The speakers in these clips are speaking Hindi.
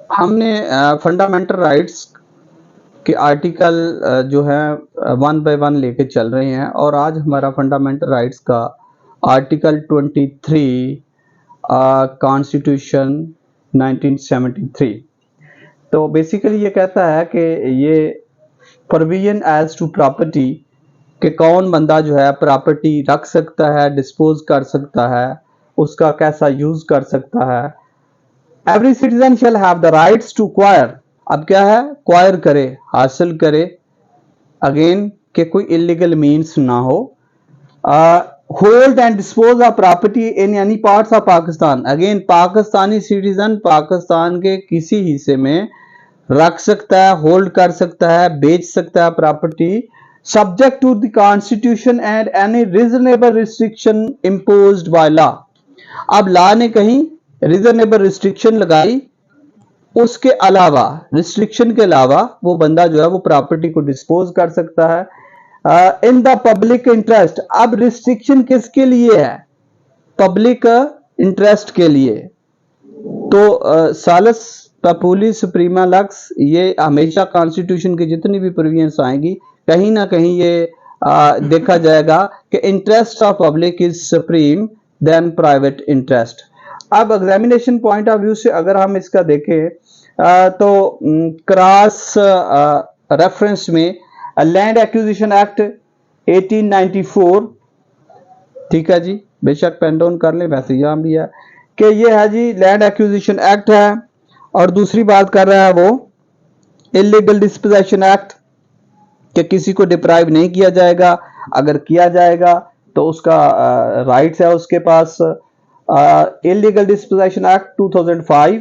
हमने फंडामेंटल राइट्स के आर्टिकल जो है 1 बाय 1 लेके चल रहे हैं और आज हमारा फंडामेंटल राइट्स का आर्टिकल 23 कॉन्स्टिट्यूशन 1973। तो बेसिकली ये कहता है कि ये प्रोविजन एज टू प्रॉपर्टी कि कौन बंदा जो है प्रॉपर्टी रख सकता है, डिस्पोज कर सकता है, उसका कैसा यूज कर सकता है। Every citizen shall have the rights to acquire, अब क्या है, क्वायर करे, हासिल करे, अगेन के कोई इलीगल मीन्स ना हो। Hold and dispose of property in any parts of Pakistan, again Pakistani citizen Pakistan के किसी हिस्से में रख सकता है, होल्ड कर सकता है, बेच सकता है property, subject to the constitution and any reasonable restriction imposed by law. अब लॉ ने कहीं रीजनेबल रिस्ट्रिक्शन लगाई, उसके अलावा रिस्ट्रिक्शन के अलावा वो बंदा जो है वो प्रॉपर्टी को डिस्पोज कर सकता है इन द पब्लिक इंटरेस्ट। अब रिस्ट्रिक्शन किसके लिए है, पब्लिक इंटरेस्ट के लिए। तो सालस पपूली सुप्रीमा लक्स, ये हमेशा कॉन्स्टिट्यूशन की जितनी भी प्रोविजंस आएंगी कहीं ना कहीं ये देखा जाएगा कि interest of public is supreme then private interest. अब एग्जामिनेशन पॉइंट ऑफ व्यू से अगर हम इसका देखें तो क्रॉस रेफरेंस में लैंड एक्विजिशन एक्ट 1894, ठीक है जी, बेशक पेन डाउन कर ले, वैसे यहाँ भी है कि ये है जी लैंड एक्विजिशन एक्ट है। और दूसरी बात कर रहा है वो इलीगल डिस्पोजेशन एक्ट कि किसी को डिप्राइव नहीं किया जाएगा, अगर किया जाएगा तो उसका राइट्स है उसके पास। इलीगल डिस्पोजेशन एक्ट 2005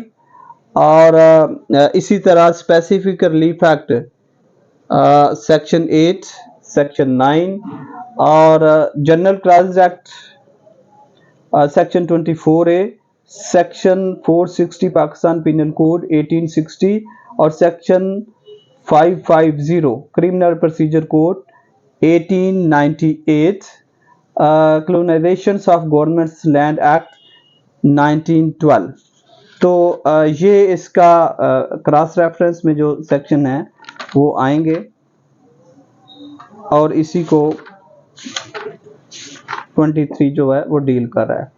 और इसी तरह specific relief act section 8, section 9 और general classes act section 24A, section 460 Pakistan penal code 1860 और section 550 criminal procedure code 1898, colonisation of governments land act 1912। तो ये इसका क्रॉस रेफरेंस में जो सेक्शन है वो आएंगे और इसी को 23 जो है वो डील कर रहा है।